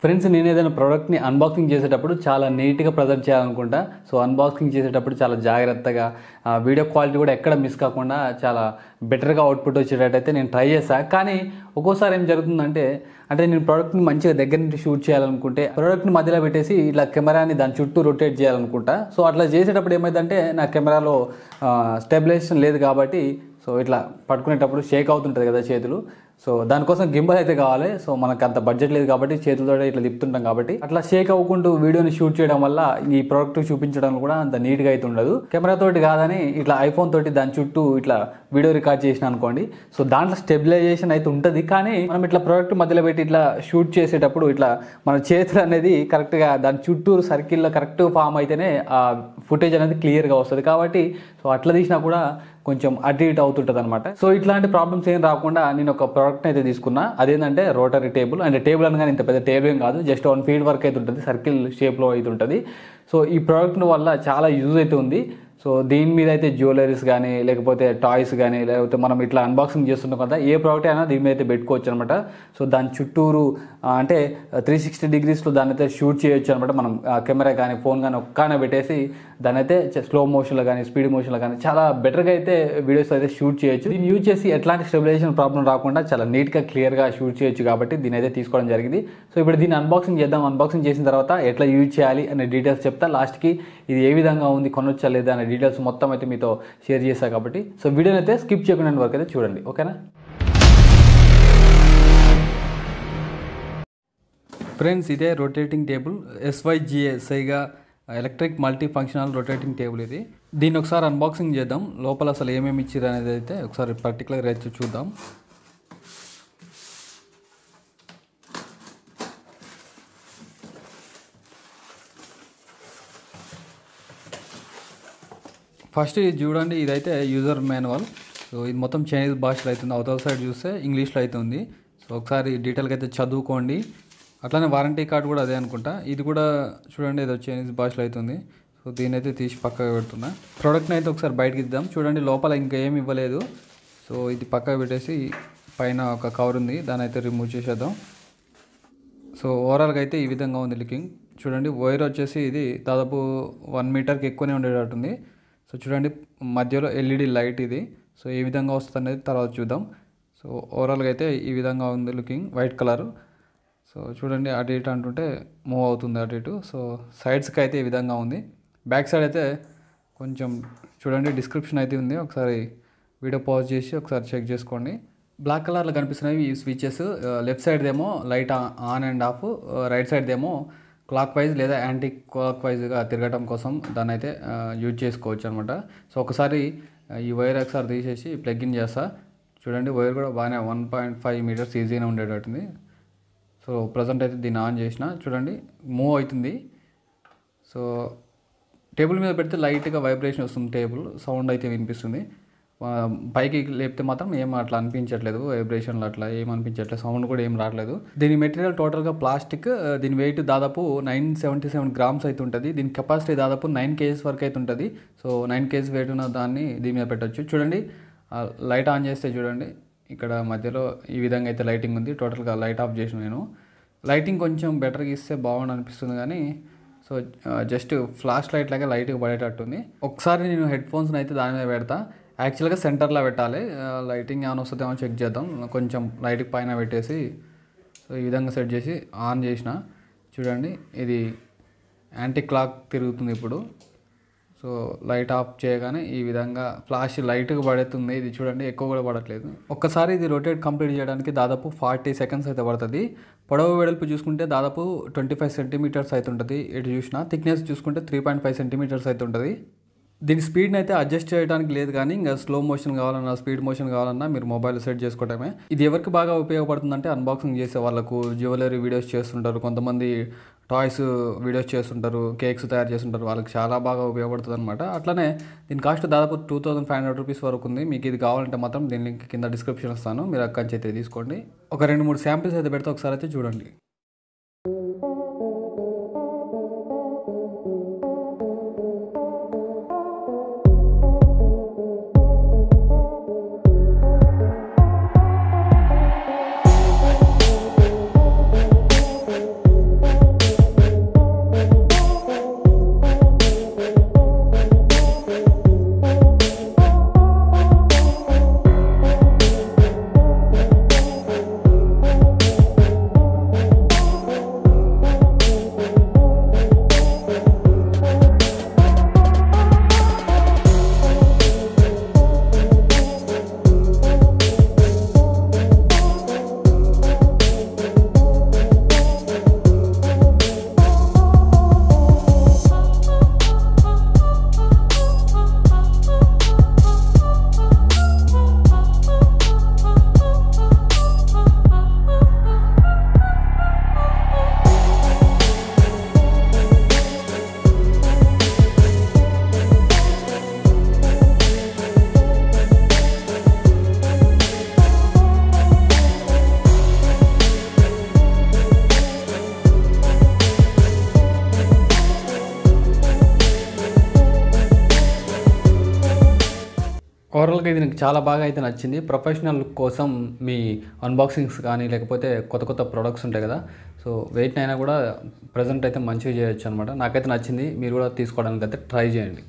Friends, నేను ఏదైనా ప్రోడక్ట్ని అన్బాక్సింగ్ చేసేటప్పుడు చాలా నీట్గా ప్రజెంట్ చేయాలనుకుంటా. సో అన్బాక్సింగ్ చేసేటప్పుడు చాలా జాగ్రత్తగా, వీడియో క్వాలిటీ కూడా ఎక్కడ మిస్ కాకుండా చాలా బెటర్గా అవుట్పుట్ వచ్చేటట్టయితే నేను ట్రై చేస్తాను. కానీ ఒక్కోసారి ఏం జరుగుతుందంటే, నేను ప్రోడక్ట్ని మంచిగా దగ్గర నుంచి షూట్ చేయాలనుకుంటే ప్రోడక్ట్ని మధ్యలో పెట్టేసి ఇలా కెమెరాని దాని చుట్టూ రొటేట్ చేయాలనుకుంటా. సో అట్లా చేసేటప్పుడు ఏమైందంటే, నా కెమెరాలో స్టెబిలైజేషన్ లేదు కాబట్టి సో ఇట్లా పట్టుకునేటప్పుడు షేక్ అవుతుంటుంది కదా చేతులు. సో దానికోసం గింబల్ అయితే కావాలి. సో మనకు అంత బడ్జెట్ లేదు కాబట్టి చేతులతో ఇట్లా తిప్పుతుంటాం కాబట్టి అట్లా షేక్ అవ్వకుండా వీడియోని షూట్ చేయడం వల్ల ఈ ప్రోడక్ట్ చూపించడం కూడా అంత నీట్గా అయితే ఉండదు. కెమెరా తోటి కాదని ఇట్లా ఐఫోన్ తోటి దాని చుట్టూ ఇట్లా వీడియో రికార్డ్ చేసిన అనుకోండి, సో దాంట్లో స్టెబిలైజేషన్ అయితే ఉంటుంది. కానీ మనం ఇట్లా ప్రోడక్ట్ మధ్యలో పెట్టి ఇట్లా షూట్ చేసేటప్పుడు ఇట్లా మన చేతులు అనేది కరెక్ట్గా దాని చుట్టూరు సర్కిల్లో కరెక్ట్ ఫామ్ అయితేనే ఆ ఫుటేజ్ అనేది క్లియర్గా వస్తుంది. కాబట్టి సో అట్లా తీసినా కూడా కొంచెం అటు ఇటు అవుతుంటుంది అనమాట. సో ఇట్లాంటి ప్రాబ్లమ్స్ ఏం రాకుండా నేను ఒక ప్రోడక్ట్ అయితే తీసుకున్నా. అదేంటంటే రోటరీ టేబుల్. అంటే టేబుల్ అనగానే ఇంత పెద్ద టేబుల్ ఏం కాదు, జస్ట్ 1 feet వరకు అయితే ఉంటుంది, సర్కిల్ షేప్లో అయితే ఉంటుంది. సో ఈ ప్రోడక్ట్ వల్ల చాలా యూజ్ అయితే ఉంది. సో దీని మీద అయితే జ్యువెలరీస్ కానీ, లేకపోతే టాయ్స్ కానీ, లేకపోతే మనం ఇట్లా అన్బాక్సింగ్ చేస్తున్నాం కదా, ఏ ప్రోడక్ట్ అయినా దీని మీద అయితే పెట్టుకోవచ్చు అనమాట. సో దాని చుట్టూరు అంటే 360 degreesలో దాన్ని అయితే షూట్ చేయొచ్చు అనమాట. మనం కెమెరా కానీ ఫోన్ కానీ ఒక్కనే పెట్టేసి దాని అయితే స్లో మోషన్లో కానీ స్పీడ్ మోషన్లో కానీ చాలా బెటర్గా అయితే వీడియోస్ అయితే షూట్ చేయొచ్చు. దీన్ని యూజ్ చేసి ఎట్లాంటి స్టెబిలైజేషన్ ప్రాబ్లం రాకుండా చాలా నీట్గా క్లియర్గా షూట్ చేయొచ్చు కాబట్టి దీని అయితే తీసుకోవడం జరిగింది. సో ఇప్పుడు దీన్ని అన్బాక్సింగ్ చేద్దాం. అన్బాక్సింగ్ చేసిన తర్వాత ఎట్లా యూజ్ చేయాలి అనే డీటెయిల్స్ చెప్తా. లాస్ట్కి ఇది ఏ విధంగా ఉంది, కొనొచ్చా లేదా అనే డీటెయిల్స్ మొత్తం అయితే మీతో షేర్ చేశాను కాబట్టి సో వీడియోని అయితే స్కిప్ చేయకుండా వరకు అయితే చూడండి, ఓకేనా. ఫ్రెండ్స్, ఇదే rotating table, SYGA electric multi functional rotating table ఇది. దీన్ని ఒకసారి అన్బాక్సింగ్ చేద్దాం. లోపల అసలు ఏమేమి ఇచ్చారు అనేది అయితే ఒకసారి పర్టికులర్గా అయితే చూద్దాం. ఫస్ట్ ఇది చూడండి, ఇదైతే యూజర్ మాన్యువల్. సో ఇది మొత్తం చైనీస్ భాషలో అవుతుంది, అవతల సైడ్ చూస్తే ఇంగ్లీష్లో అవుతుంది. సో ఒకసారి డీటెయిల్గా అయితే చదువుకోండి. అట్లానే వారంటీ కార్డు కూడా అదే అనుకుంటా. ఇది కూడా చూడండి, ఏదో చైనీస్ భాషలో అవుతుంది. సో దీని అయితే తీసి పక్కకు పెడుతున్నా. ప్రోడక్ట్ని అయితే ఒకసారి బయటకి ఇద్దాం. చూడండి, లోపల ఇంకా ఏమి ఇవ్వలేదు. సో ఇది పక్కకు పెట్టేసి పైన ఒక కవర్ ఉంది, దాన్ని అయితే రిమూవ్ చేసేద్దాం. సో ఓవరాల్గా అయితే ఈ విధంగా ఉంది లుకింగ్. చూడండి, వైర్ వచ్చేసి ఇది దాదాపు 1 మీటర్కి ఎక్కువనే ఉండేటట్టుంది. సో చూడండి, మధ్యలో LED లైట్ ఇది. సో ఏ విధంగా వస్తుంది అనేది తర్వాత చూద్దాం. సో ఓవరాల్గా అయితే ఈ విధంగా ఉంది లుకింగ్, వైట్ కలర్. సో చూడండి, అటు ఇటు అంటుంటే మూవ్ అవుతుంది అటు ఇటు. సో సైడ్స్కి అయితే ఈ విధంగా ఉంది. బ్యాక్ సైడ్ అయితే కొంచెం చూడండి, డిస్క్రిప్షన్ అయితే ఉంది. ఒకసారి వీడియో పాజ్ చేసి ఒకసారి చెక్ చేసుకోండి. బ్లాక్ కలర్లో కనిపిస్తున్నాయి ఈ స్విచెస్. లెఫ్ట్ సైడ్దేమో light on and off, right సైడ్దేమో క్లాక్ వైజ్ లేదా యాంటీ క్లాక్ వైజ్గా తిరగటం కోసం దాన్ని అయితే యూజ్ చేసుకోవచ్చు అనమాట. సో ఒకసారి ఈ వైర్ ఒకసారి తీసేసి ప్లగ్ ఇన్ చేస్తా. చూడండి, వైర్ కూడా బాగానే 1.5 మీటర్స్ ఈజీగా ఉండేటట్టుంది. సో ప్రజెంట్ అయితే దీన్ని ఆన్ చేసిన. చూడండి, మూవ్ అవుతుంది. సో టేబుల్ మీద పెడితే లైట్గా వైబ్రేషన్ వస్తుంది, టేబుల్ సౌండ్ అయితే వినిపిస్తుంది. పైకి లేపితే మాత్రం ఏం అట్లా అనిపించట్లేదు, వైబ్రేషన్లు అట్లా ఏం అనిపించట్లేదు, సౌండ్ కూడా ఏం రావట్లేదు. దీని మెటీరియల్ టోటల్గా ప్లాస్టిక్. దీని వెయిట్ దాదాపు 977 grams అయితే ఉంటుంది. దీని కెపాసిటీ దాదాపు 9 kgs వరకు అయితే ఉంటుంది. సో 9 kgs వెయిట్ ఉన్న దాన్ని దీని మీద పెట్టచ్చు. చూడండి, లైట్ ఆన్ చేస్తే చూడండి, ఇక్కడ మధ్యలో ఈ విధంగా అయితే లైటింగ్ ఉంది. టోటల్గా లైట్ ఆఫ్ చేసిన నేను. లైటింగ్ కొంచెం బెటర్గా ఇస్తే బాగుండు అనిపిస్తుంది, కానీ సో జస్ట్ ఫ్లాష్ లైట్ లాగా లైట్గా పడేటట్టుంది. ఒకసారి నేను హెడ్ ఫోన్స్ని అయితే దాని మీద పెడతా. యాక్చువల్గా సెంటర్లో పెట్టాలి. లైటింగ్ ఆన్ వస్తుందేమో చెక్ చేద్దాం. కొంచెం లైట్కి పైన పెట్టేసి సో ఈ విధంగా సెట్ చేసి ఆన్ చేసిన. చూడండి, ఇది యాంటీ క్లాక్ తిరుగుతుంది ఇప్పుడు. సో లైట్ ఆఫ్ చేయగానే ఈ విధంగా ఫ్లాష్ లైట్గా పడుతుంది. ఇది చూడండి, ఎక్కువ కూడా పడట్లేదు. ఒక్కసారి ఇది రొటేట్ కంప్లీట్ చేయడానికి దాదాపు 40 seconds అయితే పడుతుంది. పొడవు వెడల్పు చూసుకుంటే దాదాపు 25 centimeters అయితే ఉంటుంది. ఎటు చూసినా థిక్నెస్ చూసుకుంటే 3.5 centimeters అయితే ఉంటుంది. దీని స్పీడ్ని అయితే అడ్జస్ట్ చేయడానికి లేదు, కానీ ఇంకా స్లో మోషన్ కావాలన్నా స్పీడ్ మోషన్ కావాలన్నా మీరు మొబైల్ సెట్ చేసుకోవడమే. ఇది ఎవరికి బాగా ఉపయోగపడుతుందంటే, అన్బాక్సింగ్ చేసే వాళ్ళకు, జ్యువెలరీ వీడియోస్ చేస్తుంటారు, కొంతమంది టాయ్స్ వీడియోస్ చేస్తుంటారు, కేక్స్ తయారు చేస్తుంటారు, వాళ్ళకి చాలా బాగా ఉపయోగపడుతుంది అనమాట. అట్లనే దీని కాస్ట్ దాదాపు 2500 rupees వరకు ఉంది. మీకు ఇది కావాలంటే మాత్రం దీని లింక్ కింద డిస్క్రిప్షన్ ఇస్తాను, మీరు అక్కడి నుంచి అయితే తీసుకోండి. ఒక 2-3 శాంపిల్స్ అయితే పెడితే ఒకసారి అయితే చూడండి. ఓవరాల్గా ఇది నాకు చాలా బాగా అయితే నచ్చింది. ప్రొఫెషనల్ లుక్ కోసం మీ అన్బాక్సింగ్స్ కానీ లేకపోతే కొత్త కొత్త ప్రొడక్ట్స్ ఉంటాయి కదా, సో వెయిట్‌నైనా కూడా ప్రెజెంట్ అయితే మంచిగా చేయొచ్చు అనమాట. నాకైతే నచ్చింది. మీరు కూడా తీసుకోవడానికైతే ట్రై చేయండి.